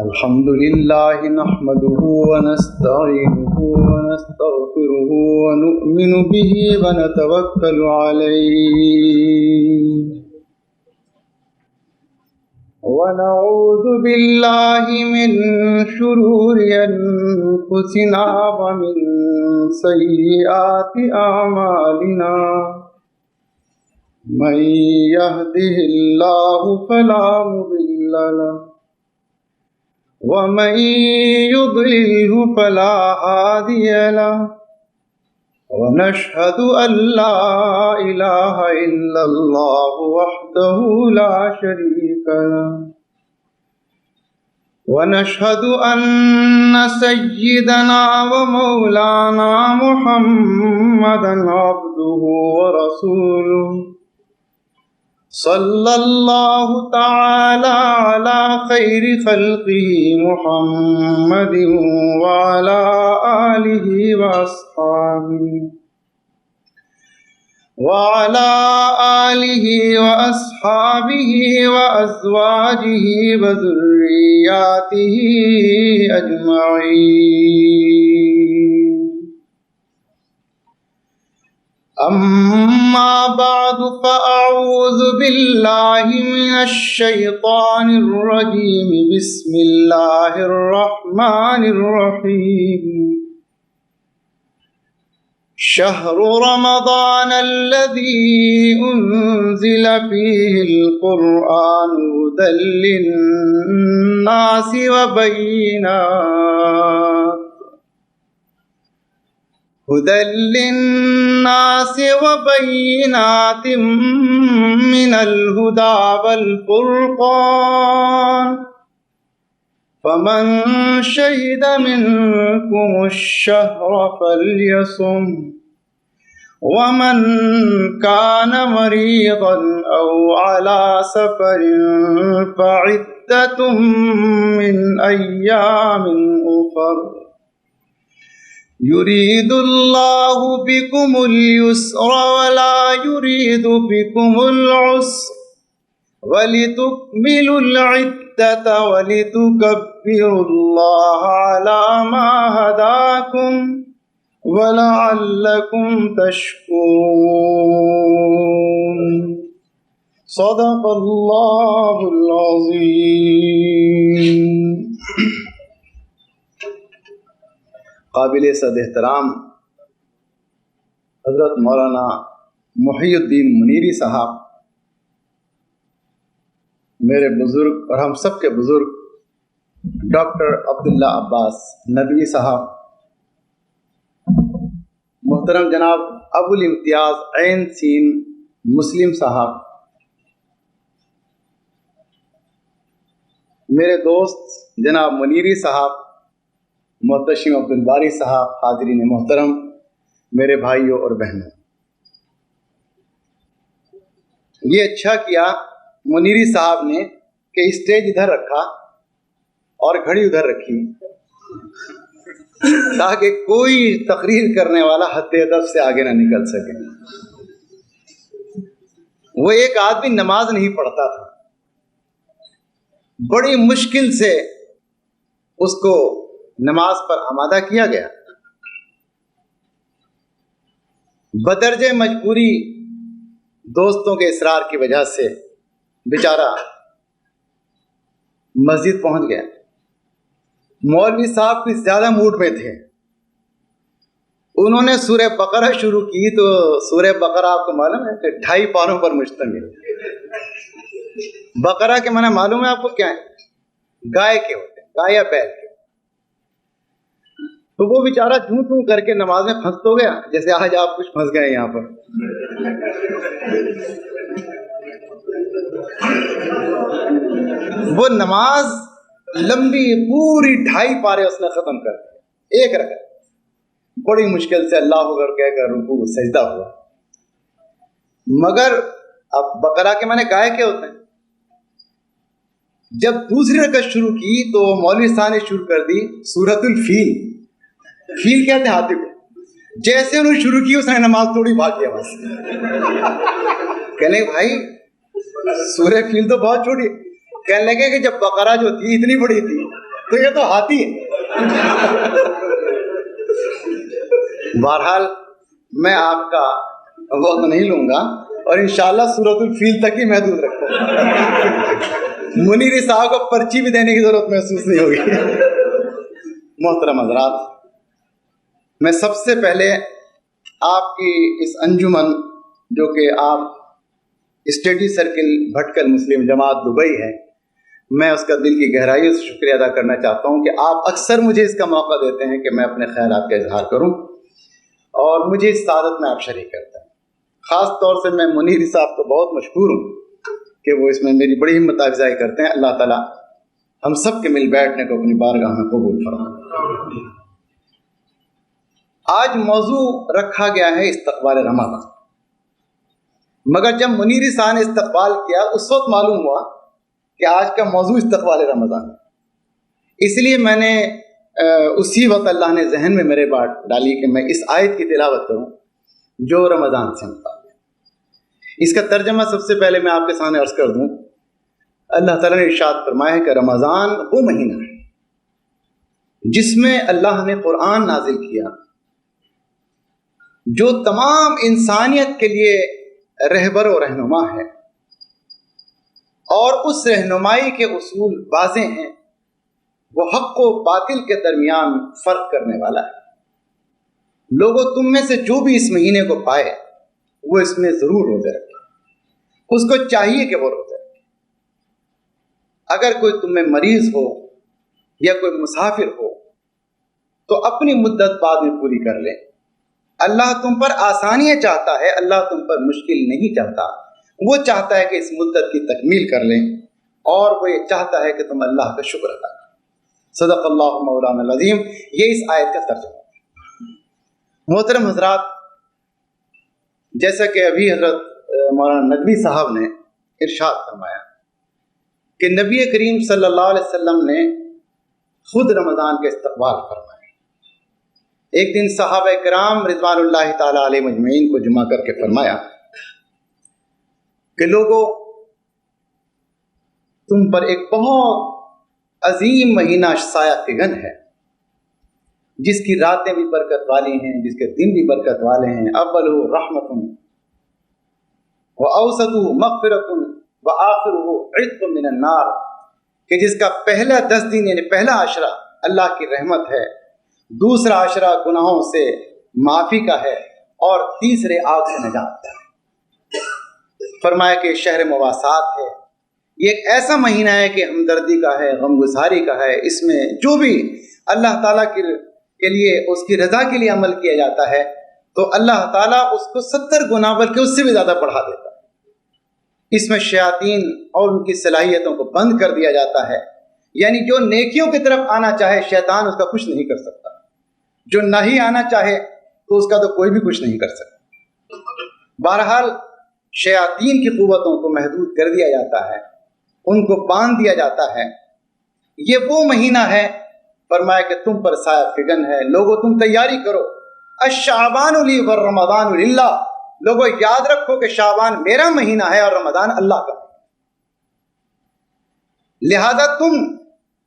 الحمد لله نحمده ونستعينه ونستغفره ونؤمن به ونتوكل عليه ونعوذ بالله من شرور أنفسنا ومن سيئات أعمالنا من يهده الله فلا مضل له ومن يضلله فلا هادي له ونشهد أن لا إله إلا الله وحده لا شريك له ونشهد أن سيدنا ومولانا محمدا عبده ورسوله صلى الله تعالى على خير خلقه محمد وعلى آله وأصحابه وأزواجه وذرياته أجمعين. أما بعد فأعوذ بالله من الشيطان الرجيم. بسم الله الرحمن الرحيم. شهر رمضان الذي أنزل فيه القرآن هدى للناس وبينات من الهدى والفرقان فمن شهد منكم الشهر فليصم ومن كان مريضا أو على سفر فعدة من أيام أخر يريد الله بكم اليسر ولا يريد بكم العسر ولتكملوا العدة ولتكبروا الله على ما هداكم ولعلكم تشكرون. صدق الله العظيم. قابل صد احترام حضرت مولانا محی الدین منیری صاحب، میرے بزرگ اور ہم سب کے بزرگ ڈاکٹر عبداللہ عباس ندوی صاحب، محترم جناب ابو الامتیاز عین سین مسلم صاحب، میرے دوست جناب منیری صاحب، محتشم عبدالباری صاحب، حاضرین محترم، میرے بھائیوں اور بہنوں، یہ اچھا کیا منیری صاحب نے کہ اسٹیج ادھر رکھا اور گھڑی ادھر رکھی تاکہ کوئی تقریر کرنے والا حد ادب سے آگے نہ نکل سکے. وہ ایک آدمی نماز نہیں پڑھتا تھا، بڑی مشکل سے اس کو نماز پر آمادہ کیا گیا. بدرجہ مجبوری دوستوں کے اصرار کی وجہ سے بیچارہ مسجد پہنچ گیا. مولوی صاحب کچھ زیادہ موڈ میں تھے، انہوں نے سورہ بقرہ شروع کی تو سورہ بقرہ آپ کو معلوم ہے کہ 2.5 پاروں پر مشتمل. بقرہ کے معنی معلوم ہے آپ کو کیا ہے؟ گائے کے ہوتے ہیں، گائے یا بیل کے. تو وہ بیچارہ جوں توں کر کے نماز میں پھنس تو گیا، جیسے آج آپ کچھ پھنس گئے یہاں پر. وہ نماز لمبی پوری 2.5 پارے اس نے ختم کر دی، ایک رکعت. بڑی مشکل سے اللہ اکبر کہہ کر رکوع سجدہ ہوا. مگر اب بقرہ کے معنی گائے کیا ہوتے ہیں؟ جب دوسری رکعت شروع کی تو مولوی صاحب نے شروع کر دی سورۃ الفیل. فیل کہتے ہیں ہاتھی کو. جیسے انہوں نے شروع کی اس نے نماز توڑی بھاگ گیا بس. کہنے لگے بھائی سورہ فیل تو بہت چھوٹی. کہنے لگے کہ جب بقرہ جو تھی اتنی بڑی تھی تو یہ تو ہاتھی ہے. بہرحال میں آپ کا وقت نہیں لوں گا اور انشاءاللہ سورۃ الفیل تک ہی محدود رکھوں گا. منیر صاحب کو پرچی بھی دینے کی ضرورت محسوس نہیں ہوگی. محترم حضرات، میں سب سے پہلے آپ کی اس انجمن جو کہ آپ اسٹڈی سرکل بھٹکل مسلم جماعت دبئی ہے، میں اس کا دل کی گہرائیوں سے شکریہ ادا کرنا چاہتا ہوں کہ آپ اکثر مجھے اس کا موقع دیتے ہیں کہ میں اپنے خیالات کا اظہار کروں اور مجھے اس سعادت میں آپ شریک کرتے ہیں. خاص طور سے میں منیر صاحب کو بہت مشکور ہوں کہ وہ اس میں میری بڑی ہمت افزائی کرتے ہیں. اللہ تعالیٰ ہم سب کے مل بیٹھنے کو اپنی بارگاہ میں قبول فرمائے. آج موضوع رکھا گیا ہے استقبال رمضان، مگر جب منیر صاحب نے استقبال کیا اس وقت معلوم ہوا کہ آج کا موضوع استقبال رمضان ہے. اس لیے میں نے اسی وقت اللہ نے ذہن میں میرے بات ڈالی کہ میں اس آیت کی تلاوت کروں جو رمضان سے متعلق. اس کا ترجمہ سب سے پہلے میں آپ کے سامنے عرض کر دوں. اللہ تعالیٰ نے ارشاد فرمایا ہے کہ رمضان وہ مہینہ ہے جس میں اللہ نے قرآن نازل کیا جو تمام انسانیت کے لیے رہبر و رہنما ہے، اور اس رہنمائی کے اصول واضح ہیں. وہ حق و باطل کے درمیان فرق کرنے والا ہے. لوگوں تم میں سے جو بھی اس مہینے کو پائے وہ اس میں ضرور روزے رکھے. اس کو چاہیے کہ وہ روزے رکھے. اگر کوئی تم میں مریض ہو یا کوئی مسافر ہو تو اپنی مدت بعد میں پوری کر لیں. اللہ تم پر آسانیاں چاہتا ہے، اللہ تم پر مشکل نہیں چاہتا. وہ چاہتا ہے کہ اس مدت کی تکمیل کر لیں اور وہ یہ چاہتا ہے کہ تم اللہ کا شکر ادا کرو. صدق اللہ مولانا العظیم. یہ اس آیت کا ترجمہ ہے. محترم حضرات، جیسا کہ ابھی حضرت مولانا ندوی صاحب نے ارشاد فرمایا کہ نبی کریم صلی اللہ علیہ وسلم نے خود رمضان کا استقبال فرمایا. ایک دن صحابہ کرام رضوان اللہ تعالی علیہ مجمعین کو جمع کر کے فرمایا کہ لوگوں، تم پر ایک بہت عظیم مہینہ سایہ فگن ہے جس کی راتیں بھی برکت والی ہیں، جس کے دن بھی برکت والے ہیں. اولہ رحمت واوسطہ مغفرۃ وآخرہ عتق من النار، کہ جس کا پہلا 10 دن یعنی پہلا عشرہ اللہ کی رحمت ہے، دوسرا عشرہ گناہوں سے معافی کا ہے، اور تیسرے آگ سے نجات کا ہے. فرمایا کہ شہر مواسات ہے. یہ ایک ایسا مہینہ ہے کہ ہمدردی کا ہے، غم گساری کا ہے. اس میں جو بھی اللہ تعالیٰ کے لیے اس کی رضا کے لیے عمل کیا جاتا ہے تو اللہ تعالیٰ اس کو 70 گنا بلکہ اس سے بھی زیادہ بڑھا دیتا ہے. اس میں شیاطین اور ان کی صلاحیتوں کو بند کر دیا جاتا ہے. یعنی جو نیکیوں کی طرف آنا چاہے شیطان اس کا کچھ نہیں کر سکتا، جو نہیں آنا چاہے تو اس کا تو کوئی بھی کچھ نہیں کر سکتا. بہرحال شیاطین کی قوتوں کو محدود کر دیا جاتا ہے، ان کو باندھ دیا جاتا ہے. یہ وہ مہینہ ہے فرمایا کہ تم پر سایہ فگن ہے. لوگوں تم تیاری کرو. الشعبان لی والرمضان للہ. لوگوں یاد رکھو کہ شعبان میرا مہینہ ہے اور رمضان اللہ کا. لہذا تم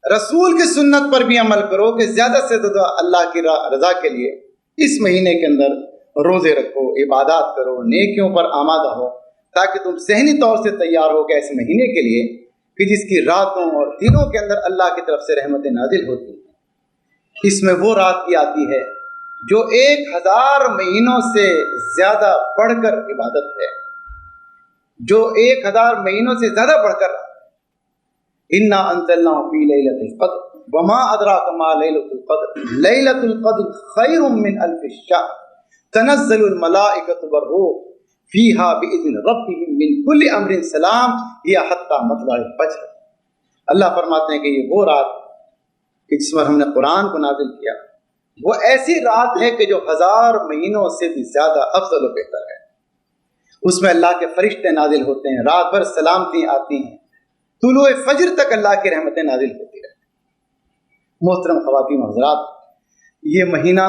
رسول کی سنت پر بھی عمل کرو کہ زیادہ سے زیادہ اللہ کی رضا کے لیے اس مہینے کے اندر روزے رکھو، عبادات کرو، نیکیوں پر آمادہ ہو، تاکہ تم ذہنی طور سے تیار ہو کہ اس مہینے کے لیے کہ جس کی راتوں اور دنوں کے اندر اللہ کی طرف سے رحمتیں نازل ہوتی ہیں. اس میں وہ رات بھی آتی ہے جو 1000 مہینوں سے زیادہ بڑھ کر عبادت ہے، جو 1000 مہینوں سے زیادہ بڑھ کر انا انزلناہ فی لیلۃ القدر وما ادراک ما لیلۃ القدر لیلۃ القدر خیر من الف الشہر تنزل الملائکۃ والروح فیہا باذن ربہم من کل امر سلام ہی حتی مطلع الفجر. اللہ فرماتے ہیں کہ یہ وہ رات کہ جس پر ہم نے قرآن کو نازل کیا، وہ ایسی رات ہے کہ جو 1000 مہینوں سے بھی زیادہ افضل و بہتر ہے. اس میں اللہ کے فرشتے نازل ہوتے ہیں، رات بھر سلامتی آتی ہیں، طلوع فجر تک اللہ کی رحمتیں نازل ہوتی رہتی ہیں۔ محترم خواتین و حضرات، یہ مہینہ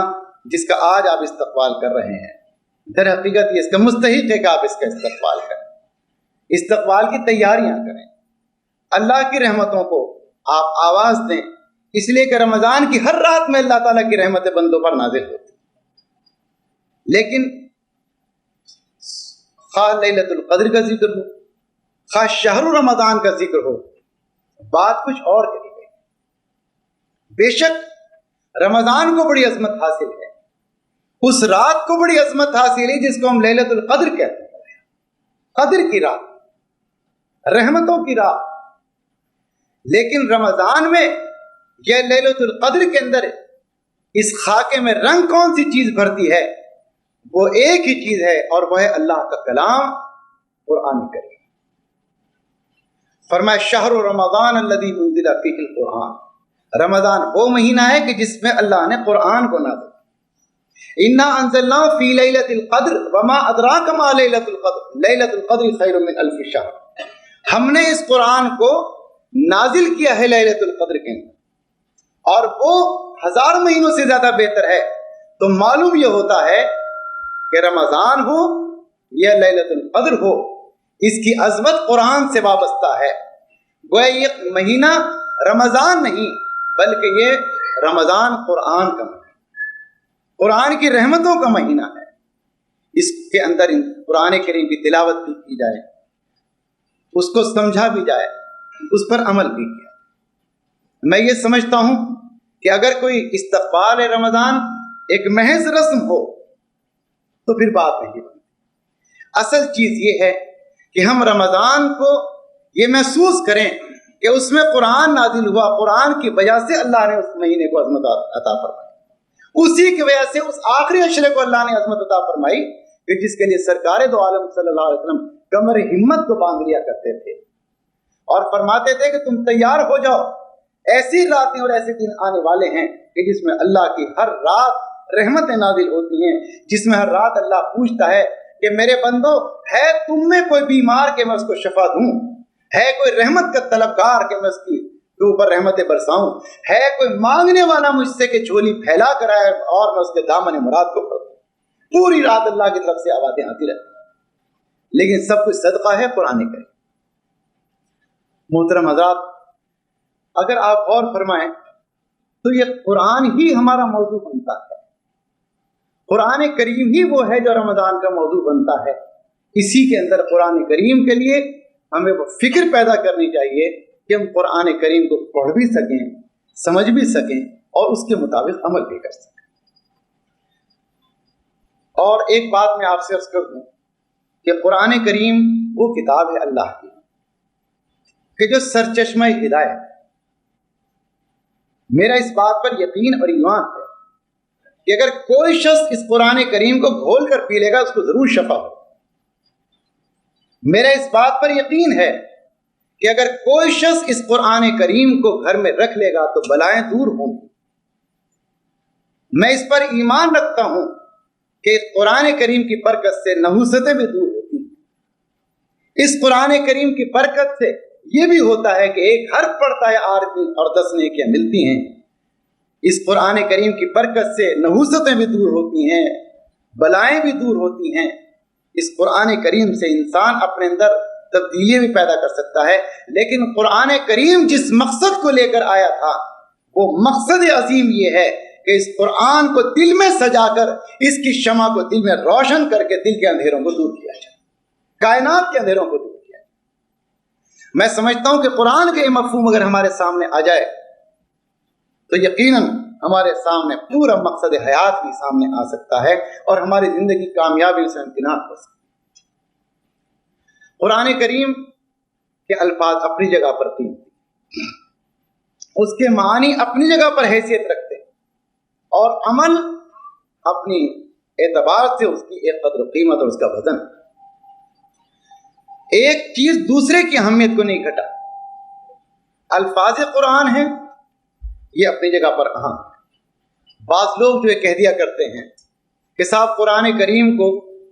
جس کا آج آپ استقبال کر رہے ہیں، در حقیقت یہ اس کا مستحق ہے کہ آپ اس کا استقبال کریں، استقبال کی تیاریاں کریں، اللہ کی رحمتوں کو آپ آواز دیں، اس لیے کہ رمضان کی ہر رات میں اللہ تعالیٰ کی رحمتیں بندوں پر نازل ہوتی، لیکن خواہ لیلۃ القدر کا ذکر ہو، خواہ شہر رمضان کا ذکر ہو، بات کچھ اور کہی گئی۔ بے شک رمضان کو بڑی عظمت حاصل ہے، اس رات کو بڑی عظمت حاصل ہے جس کو ہم لیلۃ القدر کہتے ہیں، قدر کی رات، رحمتوں کی رات۔ لیکن رمضان میں یہ لیلۃ القدر کے اندر اس خاکے میں رنگ کون سی چیز بھرتی ہے؟ وہ ایک ہی چیز ہے، اور وہ ہے اللہ کا کلام قرآن کریم۔ فرمایا شہر رمضان الذی انزل فیہ القرآن، رمضان وہ مہینہ ہے کہ جس میں اللہ نے قرآن کو نازل کیا۔ انا انزلناہ فی لیلۃ القدر وما ادراک ما لیلۃ القدر لیلۃ القدر خیر من الف شہر، ہم نے اس قرآن کو نازل کیا ہے لیلۃ القدر کے اندر، اور وہ 1000 مہینوں سے زیادہ بہتر ہے۔ تو معلوم یہ ہوتا ہے کہ رمضان ہو یا لیلۃ القدر ہو، اس کی عظمت قرآن سے وابستہ ہے۔ گویا یہ مہینہ رمضان نہیں بلکہ یہ رمضان قرآن کا مہینہ، قرآن کی رحمتوں کا مہینہ ہے۔ اس کے اندر قرآن کریم کی تلاوت بھی کی جائے، اس کو سمجھا بھی جائے، اس پر عمل بھی کیا۔ میں یہ سمجھتا ہوں کہ اگر کوئی استقبال رمضان ایک محض رسم ہو تو پھر بات نہیں بنتی۔ اصل چیز یہ ہے کہ ہم رمضان کو یہ محسوس کریں کہ اس میں قرآن نازل ہوا، قرآن کی وجہ سے اللہ نے اس مہینے کو عظمت عطا فرمائی، اسی کی وجہ سے اس آخری عشرے کو اللہ نے عظمت عطا فرمائی کہ جس کے لیے سرکار دو عالم صلی اللہ علیہ وسلم کمر ہمت کو باندھ لیا کرتے تھے اور فرماتے تھے کہ تم تیار ہو جاؤ، ایسی راتیں اور ایسے دن آنے والے ہیں کہ جس میں اللہ کی ہر رات رحمتیں نازل ہوتی ہیں، جس میں ہر رات اللہ پوچھتا ہے کہ میرے بندو، ہے تم میں کوئی بیمار کہ میں اس کو شفا دوں؟ ہے کوئی رحمت کا طلبگار کہ میں اس کی اوپر رحمتیں برساؤں؟ ہے کوئی مانگنے والا مجھ سے کہ جھولی پھیلا کر آئے اور میں اس کے دامن مراد کو پڑھ دوں؟ پوری رات اللہ کی طرف سے آوازیں آتی رہتی ہیں، لیکن سب کچھ صدقہ ہے قرآن کریم۔ محترم حضرات، اگر آپ غور فرمائیں تو یہ قرآن ہی ہمارا موضوع بنتا ہے، قرآن کریم ہی وہ ہے جو رمضان کا موضوع بنتا ہے۔ اسی کے اندر قرآن کریم کے لیے ہمیں وہ فکر پیدا کرنی چاہیے کہ ہم قرآن کریم کو پڑھ بھی سکیں، سمجھ بھی سکیں اور اس کے مطابق عمل بھی کر سکیں۔ اور ایک بات میں آپ سے عرض کر دوں کہ قرآن کریم وہ کتاب ہے اللہ کی کہ جو سرچشمہ ہدایت ہے۔ میرا اس بات پر یقین اور ایمان ہے کہ اگر کوئی شخص اس قرآن کریم کو گھول کر پی لے گا اس کو ضرور شفا ہو۔ میرا اس بات پر یقین ہے کہ اگر کوئی شخص اس قرآن کریم کو گھر میں رکھ لے گا تو بلائیں دور ہوں گی۔ میں اس پر ایمان رکھتا ہوں کہ قرآن کریم کی برکت سے نحوستیں بھی دور ہوتی ہیں۔ اس قرآن کریم کی برکت سے یہ بھی ہوتا ہے کہ ایک حرف پڑھتا ہے آدمی اور 10 نیکیاں ملتی ہیں۔ اس قرآن کریم کی برکت سے نحوستیں بھی دور ہوتی ہیں، بلائیں بھی دور ہوتی ہیں۔ اس قرآن کریم سے انسان اپنے اندر تبدیلیاں بھی پیدا کر سکتا ہے، لیکن قرآن کریم جس مقصد کو لے کر آیا تھا وہ مقصد عظیم یہ ہے کہ اس قرآن کو دل میں سجا کر اس کی شمع کو دل میں روشن کر کے دل کے اندھیروں کو دور کیا جائے، کائنات کے اندھیروں کو دور کیا جائے۔ میں سمجھتا ہوں کہ قرآن کا یہ مفہوم اگر ہمارے سامنے آ جائے تو یقیناً ہمارے سامنے پورا مقصد حیات بھی سامنے آ سکتا ہے اور ہماری زندگی کامیابی سے امکنان ہو سکتا ہے۔ قرآن کریم کے الفاظ اپنی جگہ پر تین، اس کے معنی اپنی جگہ پر حیثیت رکھتے ہیں اور عمل اپنی اعتبار سے اس کی ایک قدر و قیمت اور اس کا وزن۔ ایک چیز دوسرے کی اہمیت کو نہیں گھٹا۔ الفاظ قرآن ہیں یہ اپنی جگہ پر اہم ہے۔ بعض لوگ جو یہ کہہ دیا کرتے ہیں کہ صاحب قرآن کریم کو